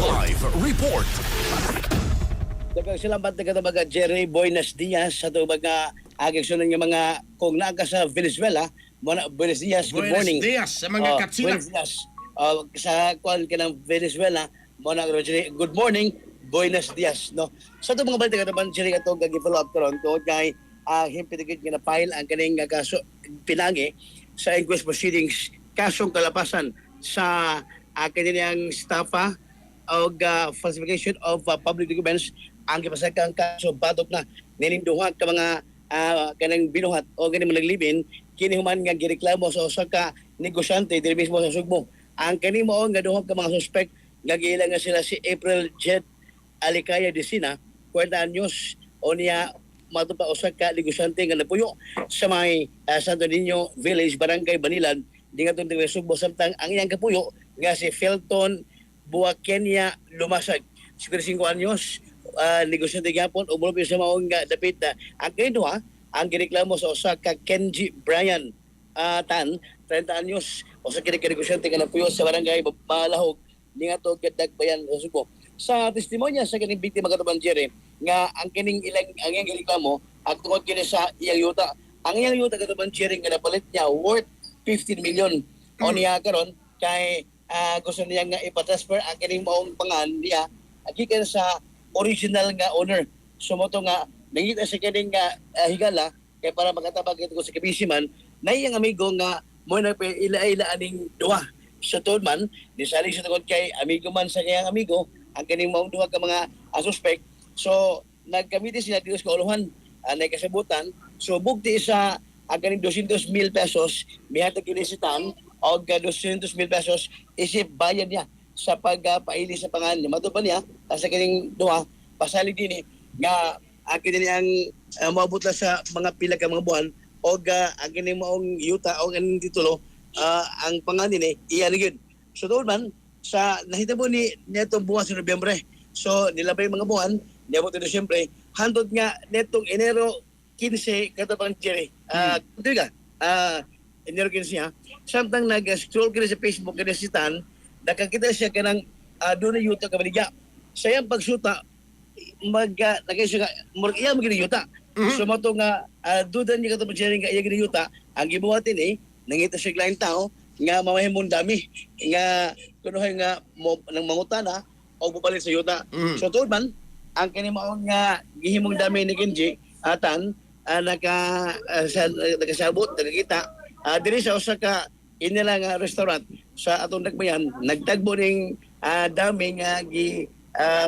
Live report. Dagang salamat na mga Jerry Buenos Dias sa ito mga agigsunan ng mga kung naaka sa Venezuela. Buenos Dias, good morning. Buenos Dias sa mga katsila. Buenos Dias. Sa kuan ka ng Venezuela, good morning, Buenos Dias. No? Sa ito mga balita ka naman, Jerry, ito gag-follow up karon tungkol kay himpitigit nga na file ang kaning kaso pinagi sa inquest proceedings kasong kalapasan sa kanilang staffa o falsification of public documents ang gipasakang kaso batok na nininduhat ka mga kanang binuhat o ganing naglibin kini human nga gireklamo sa usa ka negosyante diri mismo sa Sugbo. Ang kani mao nga duha ka mga suspect nga giila nga sila si April Jet Alicaya Decina, 40 anyos, o niya matupa usa ka negosyante nga napuyo sa may Santo Niño Village, Barangay Banilan, di nga itong Sugbo. Samtang ang iyang kapuyo nga si Felton Buakenya Lumasag, 55 anyos, negosyante gyapon o mulo sa maong nga dapit na ang kinuha ang gireklamo sa usa ka Kenji Brian Tan, 30 anyos, usa ka negosyante nga napuyo sa barangay Malahog ni nga to Dagbayan sa Sugbo. Sa testimonya sa kaning biktima katuban Jerry nga ang kining ilang ang iyang gireklamo at tungod kini sa iyang yuta, ang iyang yuta katuban Jerry nga napalit niya worth 15 million o niya karon kay gusto niya nga ipatransfer ang kining maong pangan niya gikan sa original nga owner. So mo to nga nangita sa kining nga higala kay para makatabag ito sa kabisiman na iyang amigo nga mo na ila-ila aning duha sa tuod man nisali sa tungod kay amigo man sa iyang amigo ang kining maong duha ka mga suspect. So nagkamiti sila dito sa kauluhan na kasabutan. So bugti sa ang kining 200,000 pesos mihatag kini si Tan o 200,000 pesos isip bayad niya sa pagpaili sa pangan niya. Matupan niya sa kining duha pasalig din nga akin din ang maabot na sa mga pila ka mga buwan o ang kining maong yuta o ang titulo ang pangan din iyan gyud. So doon man sa nahitabo ni netong buwan sa Nobyembre. So nilabay mga buwan niabot na Disyembre handod nga netong Enero 15 katapang Jerry. Diga Enero 15 ha. Samtang nag-scroll ka sa Facebook ka si Tan, nakakita siya ka ng doon na yuta ka baligya. Sa iyang pagsuta, nagay siya ka, iya mag-yuta. So mo ito nga, dudan niya ka ito mag-sharing ka iya giniyuta, ang gibuhatin nangita siya klaing tao, nga mamahimong dami, nga kunuhay nga ng mangutana, o bupalit sa yuta. So tuod man, ang kanimaon nga gihimong dami ni Kenji, Tan, nakasabot, nakakita, diri sa usa ka inila nga restaurant sa atong Dagbayan nagtagbo ning dami nga gi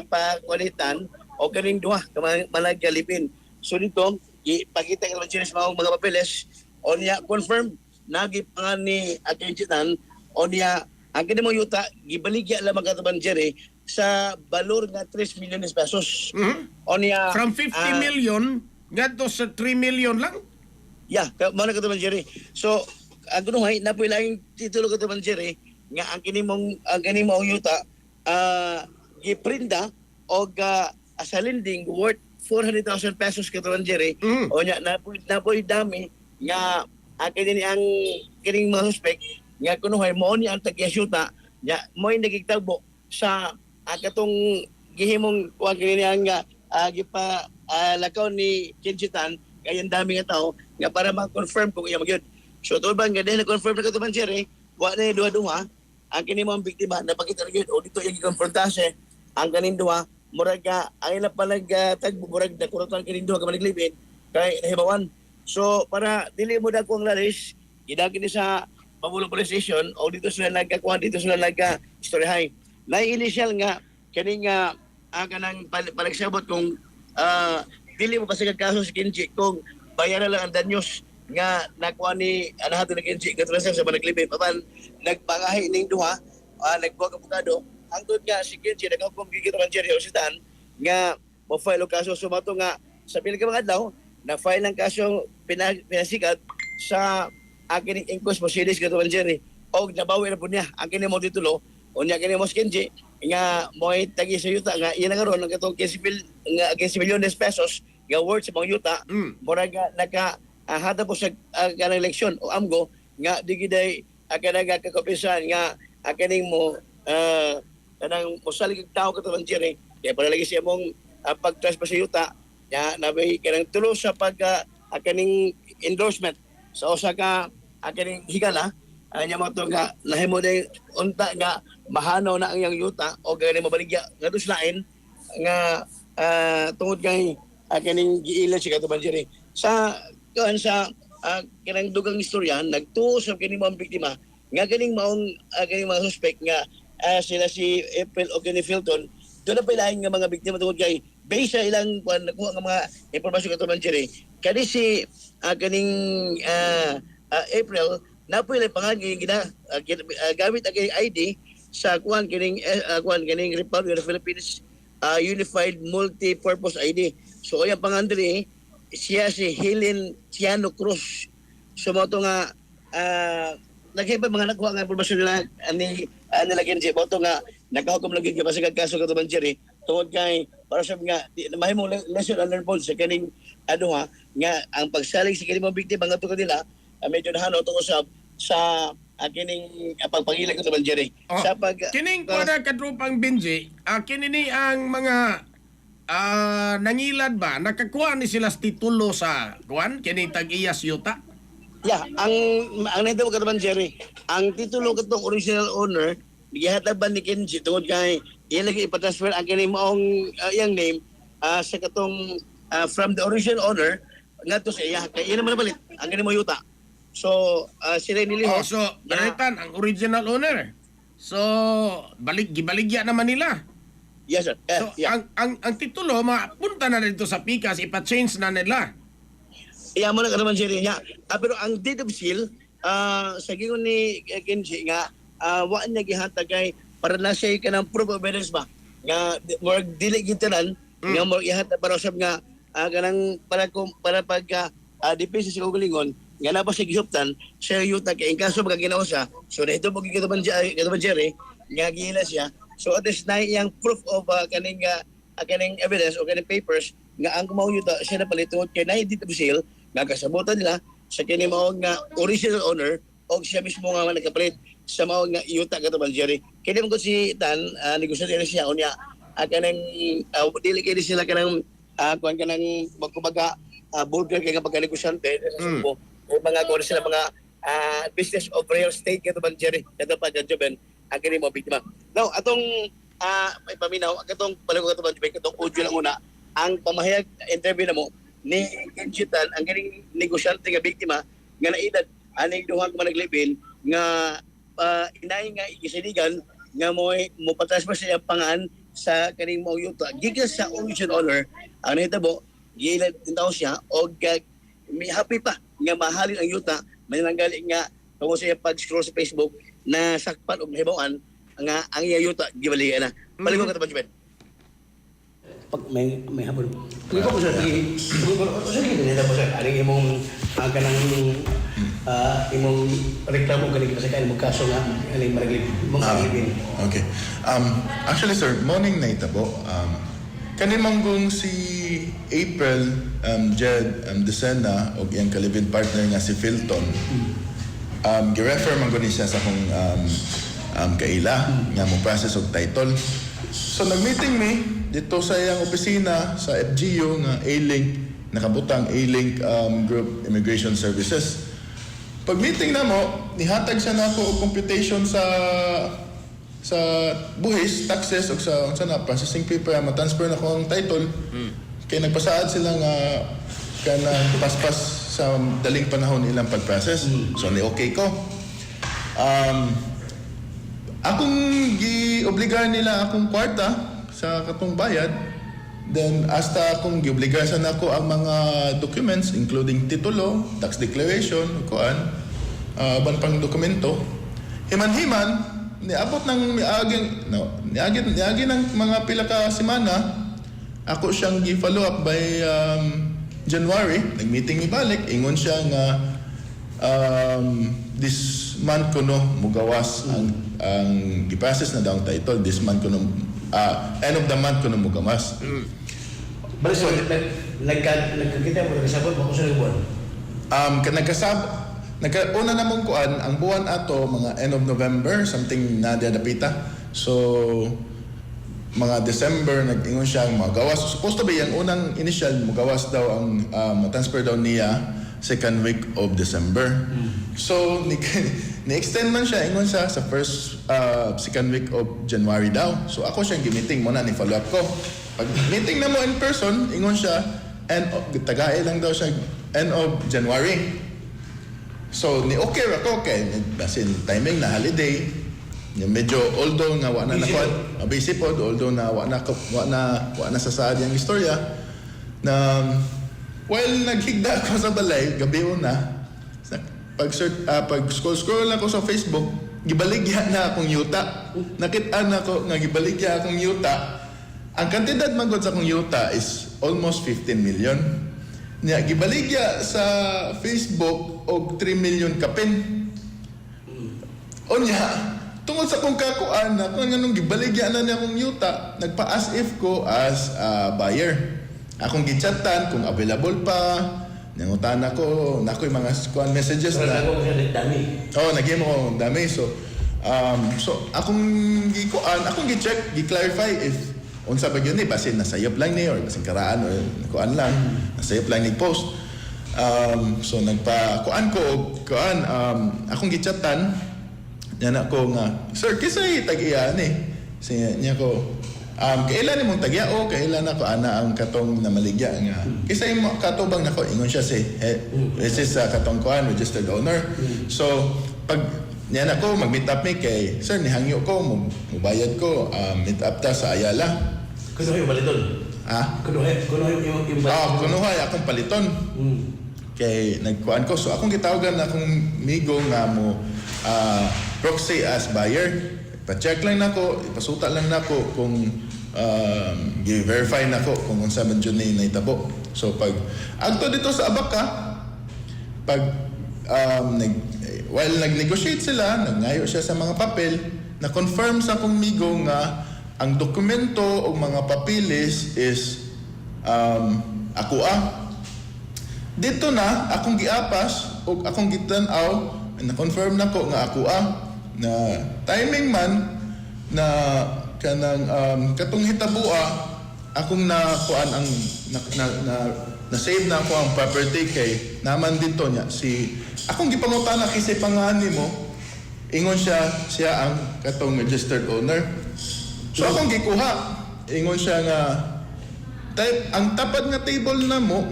pakulitan o kaning duha ka managkalipin. So dito ipakita ka sa mga papeles o niya confirm nagipangan ni Agenjitan o niya ang kini mo yuta gibaligya lamang katuban Jerry sa balor nga 3 million pesos. O niya From 50 million ngadto sa 3 million lang. Yeah, mao na katuban Jerry. So ang kunuhay napoy laing titulo katuban Jerry nga ang kinimong yuta giprinda og sa lending worth 400,000 pesos katuban Jerry. O nya napoy dami nga ang kining mga suspect nga kunuhay mo ni ang tagyasuta nya mo'y nagigtagbo sa katong gihimong kuan kini nga gipa lakaw ni Kenjitan kay ang dami nga tao nga para ma-confirm kung iya magyud. So to ba nga dahil na-confirm na katuban Jerry, wa na duha-duha ang kini mo ang biktima napakita gyud o dito yung konfrontase ang kanin duha murag ang ila palag tagbo murag na kurutan kanin duha ka maliglibin kay nahibawan. So para dili mo dako ang lalis gidagi ni sa Pamulo Police Station o dito sila nagkakuan dito sila nagka-istoryahay. Na initial nga kani nga kanang palagsabot kung dili mo pasagad kaso si Kenji kung bayaran lang ang danyos nga nakuha ni anahato ni Kenji katulad sa managlibin papan nagpangahi ning duha nagbuwag abogado hangtod nga si Kenji naghukom gigit man Jerry Ositan nga mo-file og kaso sumato nga sa pila ka mga adlaw na file ang kaso pinasikat sa akin inquest proceedings katulad Jerry og nabawi na po niya ang kini mo titulo unya kini mo si Kenji nga mo'y tagi sa yuta nga iyan nga ron ang katong 15 milyones pesos nga worth sa mga yuta mura nga hata po sa kanang eleksyon o amgo nga di giday kanang kakopisan nga kaning mo kanang musalig kag tao kato man Jerry kaya panalagi siya mong pag-transfer sa yuta ya nabay kanang tulo sa pag kaning endorsement sa usa ka kaning higala anya mo to nga nahimo na unta nga mahanaw na ang iyang yuta o gani mabaligya nga duslain nga tungod kay kaning giila siya kato man Jerry sa kuan sa kanang dugang istorya nagtuo sa kini mga biktima nga ganing maong ganing mga suspect nga sila si April o kini Filton doon na pailahin nga mga biktima tungod kay based sa ilang kuan nakuha nga mga impormasyon kato man Jerry kani si kaning April napoy pangan gamit ang ID sa kuan kining Republic of the Philippines Unified Multi-Purpose ID so yung pangan diri siya si Helen Tiano Cruz. So mo to nga naghiba mga nakuha nga impormasyon nila nilagyan siya mo to nga nagkahukom lagi ka sa kaso ka to man Jerry tungod kay para sa nga mahimong lesson and learn po sa kaning nga ang pagsalig sa kaning mga biktima nga to kanila medyo nahano to usab sa kining pagpangilag ko to man Jerry sa pag Kining kuwada katropang Benji, kini ni ang mga nangilad ba nakakuha ni sila sa titulo sa kuan kini tag-iyas yuta. yeah ang nito ka man Jerry ang titulo katong original owner gihataban ni Kenji tungod kay ilagi ipatransfer ang kini maong iyang name sa katong from the original owner ngadto sa iya kay ina man balit ang kini mo yuta so sila nilihok So balitan ang original owner. So gibaligya naman nila. yes sir So ang titulo mapunta na dito sa Pikas ipa-change na nila. iya mo na ka naman Jerry niya pero ang deed of seal sa gingon ni Kenji nga wa niya gihatag kay para na siya ka ng proof of evidence ba nga more dili gitanan nga more ihatag para usab nga kanang para pagka depensa sa kaugalingon nga na ba siya gihuptan siya yuta kay in kaso magaginawa siya so dahito mo gigitaman Jerry nga gihila siya so at least na iyang proof of kaning evidence o kaning papers nga ang kumaw yuta siya na palit tungod kay na deed of seal nga kasabutan nila sa kini mao nga original owner o siya mismo nga nagkapalit sa mao nga yuta kato man Jerry kini mo ko si Tan negosyo siya unya kanang dili kay sila kanang kuan kanang magkubaga bulgar kay nga pagkanegosyante so mga kuan sila mga business of real estate kato man Jerry kato pa Joben ang kini mo biktima now atong may paminaw katong palago kato man Joben katong audio lang una ang pamahayag interview na mo ni Kenjitan ang ganing negosyante nga biktima nga naedad aning duha ka managlibin nga inay nga igisiligan nga mo patransfer sa iyang pangan sa kaning mao yuta gikan sa original owner ang nahitabo gilad tintaw siya og may happy pa nga mahalin ang yuta mananggali nga tungod sa iyang pag-scroll sa Facebook na sakpan og nahibawan nga ang iyang yuta gibaligan na paligo ka ta Benjamin pag may habol. Pag ko sa pagi, sa gid nila po sa aning imong kanang imong reklamo kani sa kaning kaso nga aning maraglig mong agibin. Okay. Actually sir, morning na itabo. Kani manggong si April Jed Desena og iyang kalibin partner nga si Filton. Gi-refer man ni siya sa akong kaila nga mo process og title. So nag-meeting mi dito sa iyang opisina sa FGU nga A-Link nakabutang A-Link Group Immigration Services. Pag meeting na mo, nihatag siya nako og computation sa buhis, taxes o sa processing paper ma-transfer na ko ang title. Kaya nagpasaad sila nga kanang paspas sa daling panahon ilang pag-process. So ni okay ko. Akong gi-obligar nila akong kwarta sa katong bayad. Then hasta akong gi-obligar sa nako ang mga documents including titulo, tax declaration, kuan, ban pang dokumento. Himan-himan niabot ng niagi ng mga pila ka semana ako siyang gi-follow up by January. Nag-meeting mi balik, ingon siya nga this month ko no mugawas ang gi-process na daw ang title. This month ko no end of the month ko no mugawas. Balik so nagkakita mo nagkasabot mo ko sa buwan. Nagkauna na mong kuan ang buwan ato mga end of November something na dapita So mga December nag-ingon siya magawas. Supposed to be yung unang initial magawas daw ang transfer daw niya second week of December. So ni-extend man siya, ingon siya sa second week of January daw. So ako siyang gimiting mo na ni follow up ko. Pag meeting na mo in person, ingon siya tagay lang daw siya end of January. So ni okay ako kay basin timing na holiday. Yung medyo although nga wa na Busy nako busy pod, although na wa na sa saad yung istorya na while naghigda ako sa balay gabi una pag scroll ako sa Facebook gibaligya na akong yuta. Nakita na ko nga gibaligya akong yuta. Ang kantidad magod sa akong yuta is almost 15 million. Nya gibaligya sa Facebook og 3 million kapin. Onya tungod sa kong kakuan na kung anong gibaligya na niya akong yuta, nagpa-as if ko as buyer. Akong gichatan kung available pa, nangutan ako, nakoy mga kuan messages Pero na. ako kasi dami. Nag-game ako dami. So akong gikuan, akong gi-check, gi-clarify if unsa ba yun basin nasayop lang ni or basin karaan or kuan lang, nasayop lang ni post. So nagpa-kuan ko, akong gichatan. Yan ako nga, sir, kisay tag-iya ni. Siya niya ko, kailan ni mong tag-iya o kailan ako ana ang katong namaligya nga. Kisay mo katubang nako ingon siya this is katong kuan registered owner. So pag yan ako mag-meet up me kay sir nihangyo ko mubayad ko meet up ta sa Ayala. Kuno yung baliton. Kuno yung baliton. Kunuhay akong paliton. Kay nagkuan ko so akong gitawagan na akong migo nga mo proxy as buyer. Pa-check lang nako, ipasuta lang nako kung gi-verify nako kung unsa man jud ni nahitabo. So pag adto dito sa Abaca, pag while nag-negotiate sila, nagnayo siya sa mga papel, na-confirm sa akong migo nga ang dokumento o mga papilis is ako dito na akong giapas o akong gitan-aw na-confirm nako nga ako na timing man na kanang katong hitabua akong nakuan ang na save na ako ang property kay naman dito niya si akong gipangutana kisay pangani mo ingon siya ang katong registered owner. So akong gikuha ingon siya nga ang tapad nga table na mo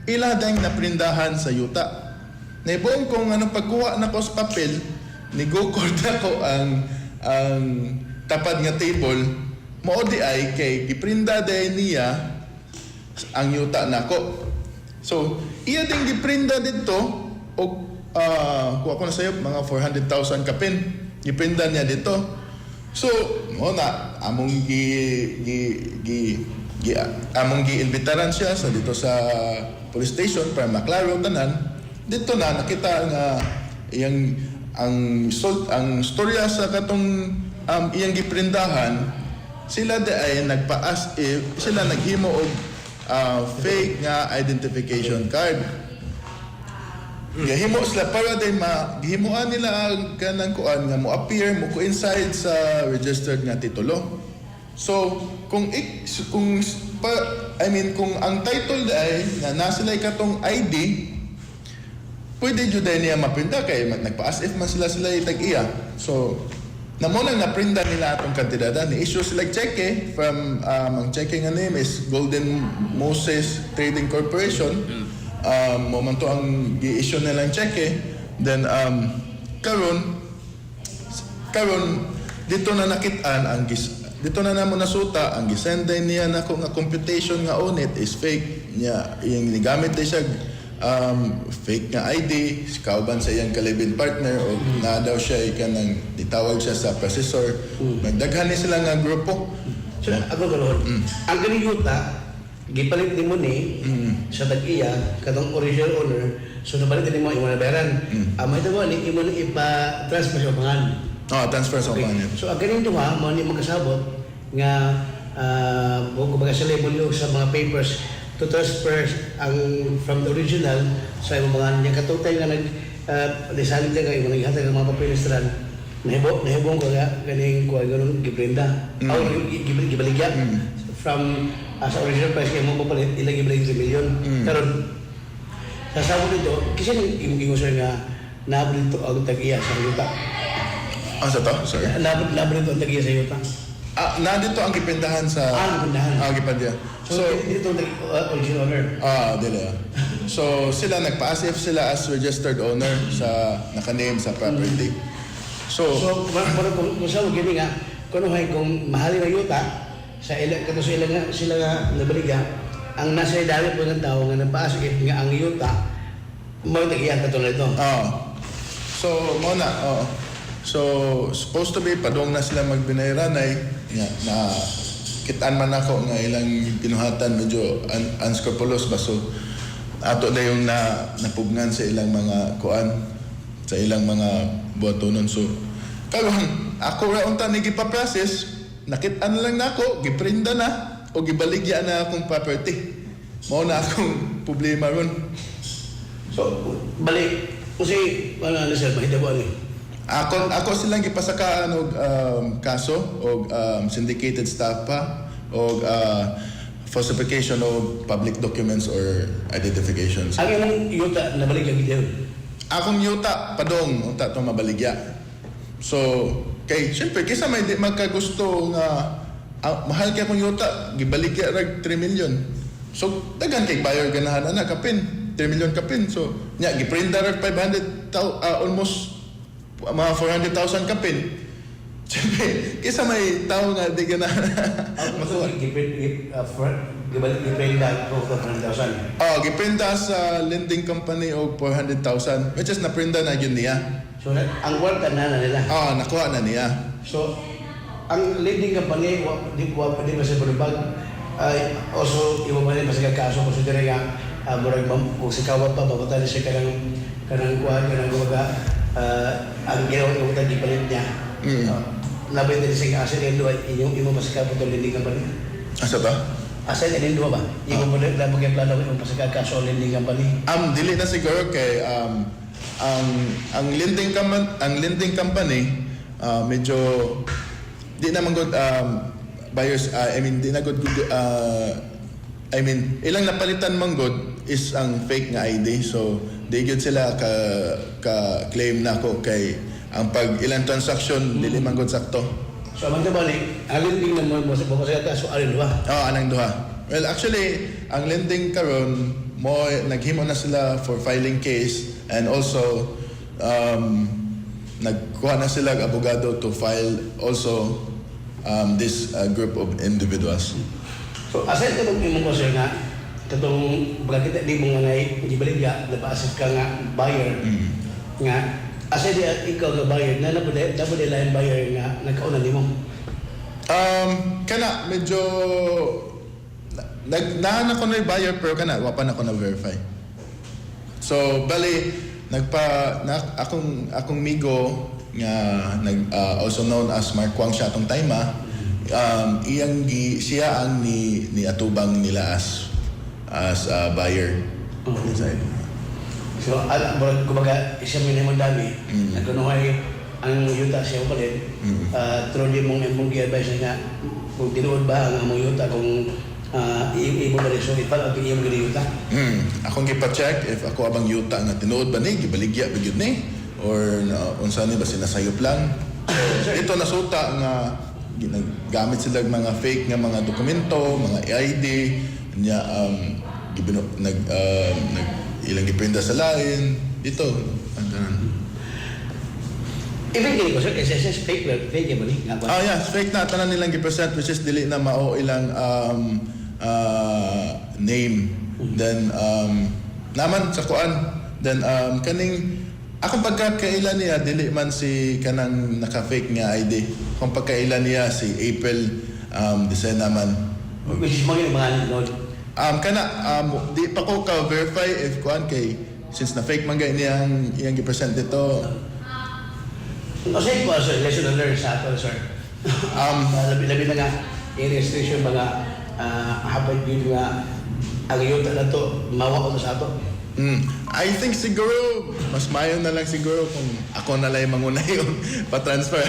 ila dang naprindahan sa yuta. Naibong kung anong pagkuha na ko sa papel, ni-go-cord ako ang tapad nga table, mo di ay kay giprinda day niya ang yuta nako. So, iya ding giprinda dito og kuha ko na sayo mga 400,000 kapin. Giprinda niya dito. So, mo na among among giimbitaran siya sa dito sa police station para maklaro tanan. Dito na nakita nga ang storya sa katong iyang giprindahan sila ay nagpa-as if sila naghimo og fake nga identification card. Gihimo sila para din gihimuan nila ang kanang kuan nga mo appear mo ko inside sa registered nga titulo. So kung ang title ay na nasilay katong ID pwede jud niya maprinta kay nagpa-as if man sila tag-iya. So namo nang naprinta nila atong kantidad ni issue sila cheque from ang cheque nga name is Golden Moses Trading Corporation. Momento ang gi-issue nila ang cheque then karon dito na nakitaan ang dito na namo nasuta ang gisend niya nako nga computation nga on it is fake niya iyang nigamit din siya fake nga ID, kauban sa iyang kalibin partner o na daw siya kanang ditawag siya sa processor. Nagdaghan ni sila nga grupo. So, ako ganoon. Ang ganing yuta, gipalit ni mo ni sa tag-iya, katong original owner, so nabalit ni mo imo na bayaran. May tabo ni imo na ipa-transfer sa pangalan. Transfer sa pangalan. So, ang ganing duha, mo ni magkasabot nga kung baga sa label yung sa mga papers to transfer ang from the original sa imong mga niya katutay nga nag desalig lang kayo mga ihatag ng mga papilis ran nahibong ko nga ganing kuha ganun giprenda. Aw gibaligya from sa original price kay mo papalit ilang gibaligya 3 million. Pero sa sabon dito kasi yung sir nga nabot dito ang tag-iya sa yuta. Sa to? Sorry. Nabot dito ang tag-iya sa yuta. Na dito ang gipendahan sa... Gipendahan. Gipendahan. So dito original owner. Dili. So, sila nagpa-as if sila as registered owner sa naka-name sa property. So kung sa gini nga, kung mahalin ang yuta, kato sila nga nabaliga, ang nasa dami po ng tao nga nagpa-as if nga ang yuta, mo tag-iya katulad ito. So, muna, So, supposed to be, padong na sila magbinayranay, na kitaan man ako nga ilang pinuhatan, medyo unscrupulous ba. So, ato na yung napugnan sa ilang mga kuan, sa ilang mga buhatonon. So, kalong, ako ra unta ni gipa-process, nakitaan lang na ako, giprinda na, o gibaligya na akong property. Mao na akong problema ron. So, balik, kasi, sir, mahitabo ano Ako silang gipasakaan og kaso og syndicated staff pa og falsification of public documents or identifications. Ang imong yuta nabalik lagi dayon. Akong yuta padong unta to mabaligya. So kay syempre kaysa may di magkagusto nga mahal kay akong yuta gibaligya rag 3 million. So dagan kay buyer ganahan ana kapin 3 million kapin. So nya giprinta rag 500 almost mga 400,000 kapin. Siyempre, kisa may tao nga di ka na makuha. Giprinta po 400,000. Giprinta sa lending company o 400,000. Which is naprinta na yun niya. So, ang kwarta na nila? Nakuha na niya. So, ang lending company, di ba sa Bulubag, also, iba ba rin mas kaso kung sa nga, murag kung si kawat pa, babatan siya kanang kuha, kanang gumaga, ang ginawa yung utang gipalit niya. Labay din siya asset and duwa, inyong masakal po itong lending company. Asa ba? Asset and duwa ba? Yung mo lang yung plano yung masakal kaso lending company. Dili na siguro kay ang lending company medyo di naman good buyers di na good ilang napalitan man good is ang fake nga ID. So di gyud sila ka claim nako kay ang pag ilang transaction dili man gud sakto. So man ba ni ang lending naman mo sa kaso alin duha? Anang duha. Well, actually ang lending karon mo naghimo na sila for filing case and also nagkuha na sila abogado to file also this group of individuals. So aside katong imong ko sir nga katong bagakita di mo nga ngay gibaligya napaasip ka nga buyer nga aside ikaw nga buyer na dapat lain buyer nga nagkauna nimo. Kana medyo nagnahan ako na yung buyer pero kana wapan ako na verify. So bali akong migo nga also known as Mark Kwang siya atong time siya ang ni atubang nila as buyer. So kumbaga isa minimum dami nagkunuhay ang yuta siya upalit pero di mong gi-advise nga kung tinuod ba ang among yuta kung iimo ba rin so ipal ang iyong yuta. Akong gipa-check if ako abang yuta nga tinuod ba ni gibaligya ba gyud ni or unsa ni ba sinasayop lang. So ito nasuta nga ginagamit sila mga fake nga mga dokumento, mga ID nya ilang giprinta sa lain dito ang tanan. Even gini ko sir, SSS fake ba ni? Yes, fake na tanan nilang gipresent which is dili na mao ilang name. Then naman sa kuan then kaning akong pagkakailan niya dili man si kanang naka-fake nga ID. Kung pagkailan niya si April Decena man. Which is mga nod. Di pa ko ka-verify if kuan kay since na-fake man gay niyang iyang gi-present dito. Kasi po sir, lesson learned sa ato sir. Labi na nga i-restriction mga hapag yun nga ang yuta na to mawa ko sa ato. I think siguro, mas mayo na lang siguro kung ako na lang manguna yung pa-transfer.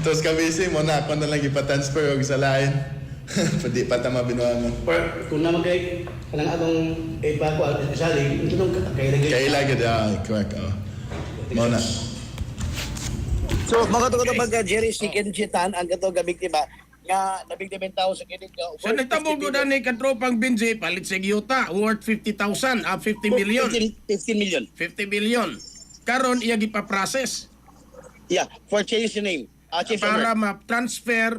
Tapos kabisi mo na ako na lang ipa-transfer og sa lain. Pwede pa tama binuangan. Kung naman kay kanang atong ipako at isali, ito nung kay Kailagad, correct. Mo na. So, mga to pag Jerry, si Kenji Tan, ang katong biktima, nga nabiktima yung tao sa kinig. So nagtabugo na ni katropang Benji, palit sa Giyota, worth 50,000, 50 million. 15 million. 50 million. Karon iya gipa-process Yeah, for change the name. Change para owner. ma-transfer,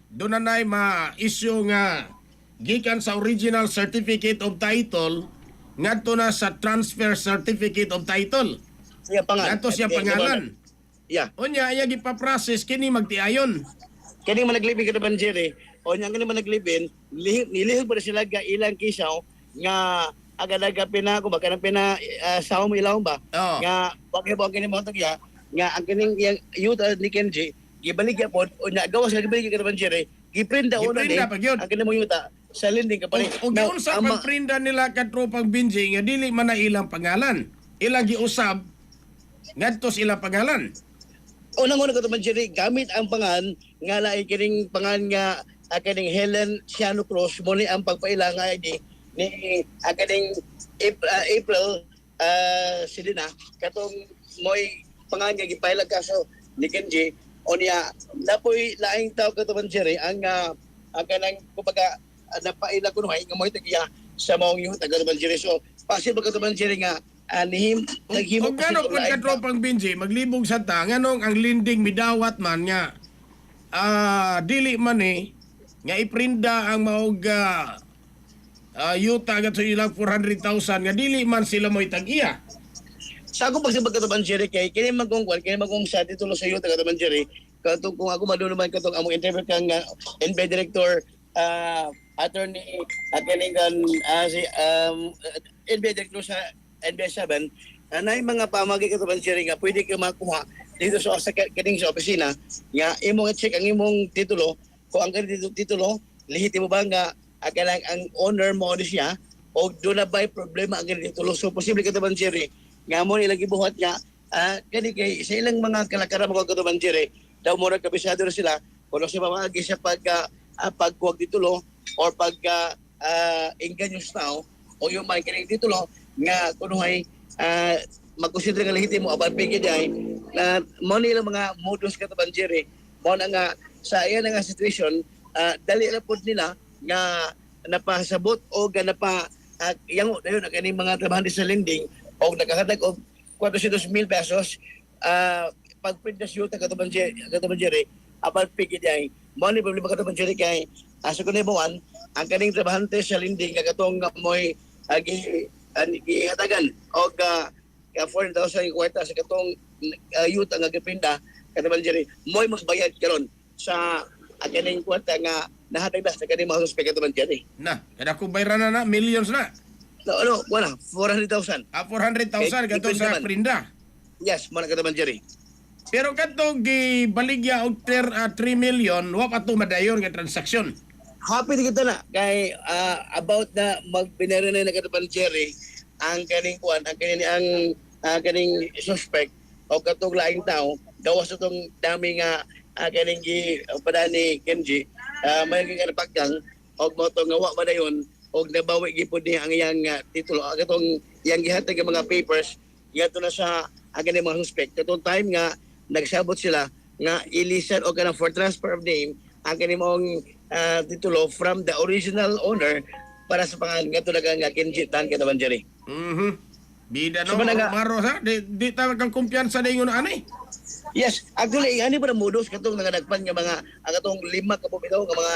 doon na ma-issue nga gikan sa original certificate of title ngadto na sa transfer certificate of title. Siya pangalan. Ngadto siya pangalan. Yeah. Unya iya gipa-process kini magtiayon. Kani man naglibin ka naman, Jerry, o niya kani man naglibin, nilihog pa na sila ga ilang kisaw, nga agad-agad pinako ba, kanang sawa mo ilaw ba? Oo. Nga, wag kini mo tagya, nga ang kining yung youth ni Kenji, gibaligya po, o niya, gawas ka gibaligya ka naman, Jerry, giprinda una Giprinda pa gyud. ang kining mo yuta, sa linding ka pa rin. O giunsa pagprinda nila katropang Benji nga dili man na ilang pangalan. Ilang giusab ngadto sa ilang pangalan. Unang-una ko naman, Jerry, gamit ang pangan, nga laing kining pangan nga kining Helen Ciano Cruz, mo ni ang pagpaila nga ID ni kining April Silina, katong mo'y pangan nga gipailag kaso ni Kenji, o niya, napoy laing tao katuman, Jerry, ang kanang, kumbaga, napaila ko naman, nga mo'y tagiya sa maong yung taga-tuman, Jerry. So, possible katuman, Jerry, nga Kung gano'n kung katropang Benji, maglibog sa ta, nganong ang linding midawat man nga, dili man nga iprinda ang maog yuta agat sa ilang 400,000, nga dili man sila mo'y tag-iya. Sa akong pagsibag katuman, Jerry, kay kini magkong sa titulo sa iyo, katuman, Jerry, katong kung ako madunuman katong among interview kang NB Director, attorney at kaningan si NB Director sa NB7, na yung mga pamagi katuman, Jerry, nga pwede ka makuha dito sa kining sa opisina, nga imong check ang imong titulo, kung ang kanang titulo, lehitimo ba nga ang owner mo ni siya, o doon na ba'y problema ang kanang titulo. So, posible katuman, Jerry, nga mo nilang ibuhat nga, kani kay sa ilang mga kalakaran mga katuman, Jerry, daw mo kabisado na sila, kung siya mamagi sa pagkuwag titulo, or enganyos tao, o yung may kanang titulo, nga kunuhay magkonsider nga lehitimo aban pigid ay na mo nila mga modus katuban, Jerry, mo na nga sa iya nga situation, dali na pud nila nga napasabot o ga napa yang dayon ang kaning mga trabaho sa lending o nakahatag og 400,000 pesos pagprint na siya katuban, Jerry, aban pigid ay mo ni problema katuban, Jerry, kay asa ko buwan ang kaning trabahante sa lending kagatong moy gihatagan og 4,000 kwarta sa katong yuta nga gipinda katuban, Jerry, mo'y magbayad karon sa kaning kwarta nga nahatag na sa kaning mga suspect katuban, Jerry. Na, kada kung bayran na millions na. No, wala, 400,000. 400,000 kato sa naman. prinda. Yes, mo na katuban, Jerry. Pero katong gibaligya og 3 million, wa pa to madayon nga transaksyon. Happy na kita na kay about na magbinera na katuban, Jerry, ang kaning kuan, ang kaning suspect o katong laing tao gawas itong dami nga kaning pada ni Kenji, may kinapagkang og mo to nga wa madayon og nabawi gipod niya ang iyang titulo katong iyang gihatag nga mga papers yato na sa kaning mga suspect katong time nga nagsabot sila nga ilisan o kanang for transfer of name ang kaning mong titulo from the original owner para sa pangalan nga talaga nga Kenji Tan katuban, Jerry. Bida no, So, managa- maro ha, di tayo kang kumpiyansa na yung ani. Yes, actually, ani pa na modus katong nangadagpan nga mga katong 5 ka bitaw nga mga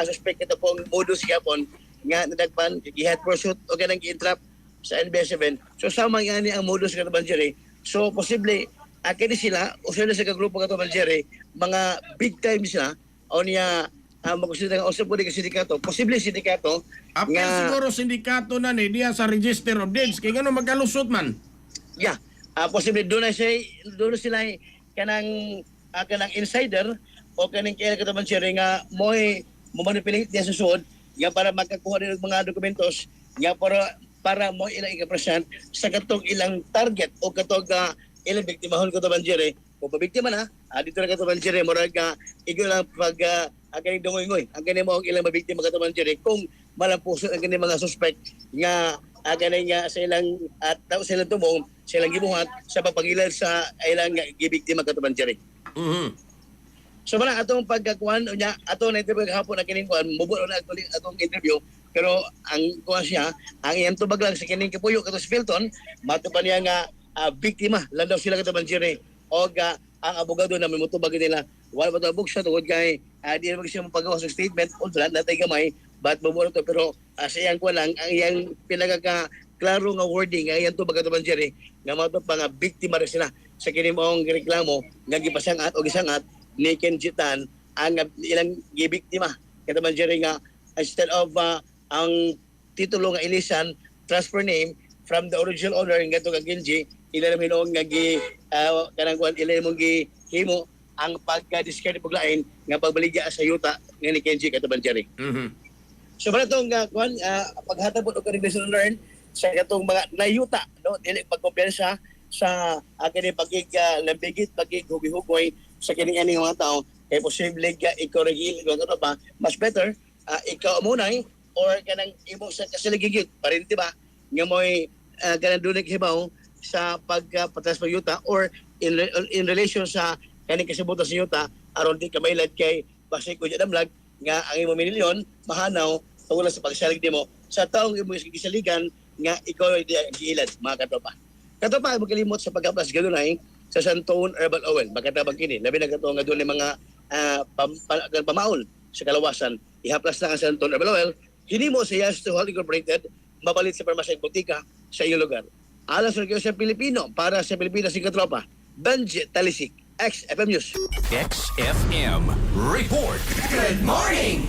suspect ito pong modus gyapon nga nadagpan gi-head pursuit o ganang gi-entrap sa NB7. So sama nga ni ang modus katuban, Jerry. So posible kini sila o sila sa kagrupo katuban, Jerry, mga big time sila o niya magkusilita nga usap po di ka sindikato. Posible sindikato Apil siguro sindikato na ni diya sa Register of Deeds kay ngano magkalusot man. Yeah. Posible doon na sila kanang insider o kanang kaya kataman, Jerry, nga mo'y manipulate niya sa suod nga para magkakuha rin ng mga dokumentos nga para para mo ilang ikapresent sa katong ilang target o katong ilang biktimahon ko to Banjere. Kung pabiktima na, dito na ka to Banjere, murag igo lang pag ang kaning dungoy-ngoy. Ang kaning mo ilang mabiktima ka to Banjere kung malampuson ang kaning mga suspect nga ganing nga sa ilang tao sa ilang tumong, sa ilang gibuhat sa pagpagilan sa ilang gibiktima ka to Banjere. So wala atong pagkakuan unya ato na interview gahapon na kining kuan mubuo na atong interview pero ang kuan siya ang iyang tubag lang sa kining kapuyo kato si Filton mato pa niya nga biktima lang daw sila kato Banjere og ang abogado na may mutubag nila wala ba to book siya tungod kay di na siya mapagawa sa statement ultra natay gamay but mabuo to pero sa iyang kuan lang ang iyang pinaka klaro nga wording ang iyang tubag kato Banjere nga mato pa nga biktima ra sila sa kining maong reklamo nga gipasangat o gisangat ni Kenji Tan ang ilang gibiktima kato Banjere nga instead of ang titulo nga ilisan transfer name from the original owner nga to Kenji ilan minong nga kanang kuan ilan mong gihimo ang pagka-discard puglain nga pagbaligya sa yuta nga ni Kenji kato Banjere. So para tong kuan paghatapon og kanang learn sa katong mga nayuta no dili pagkumpiyansa sa kini pagig lambigit pagig hubi-hugoy sa kining ani mga tao kay posible ka i-corrigil ano ba mas better ikaw munay or kanang imo sa kasiligigit parinti ba nga mo'y kanang dunay hibaw sa pagpatas ng yuta or in relation sa kaning kasibutan sa yuta aron di ka mailad kay basi ko damlag nga ang imo milyon mahanaw tungod sa pagsalig nimo sa taong imo gisaligan nga ikaw ay giilad mga katopa. Katopa mo kalimot sa pagkaplas gadunay sa Santon Herbal Oil magkatabang kini labi na kato nga dunay mga pamaol sa kalawasan ihaplas lang ang Santon Herbal Oil hinimo sa Yes to Hall Incorporated mabalit sa parmasya butika sa iyong lugar. Alas sa sa Pilipino para sa Pilipinas si katropa Benji Talisik XFM News. XFM Report. Good morning.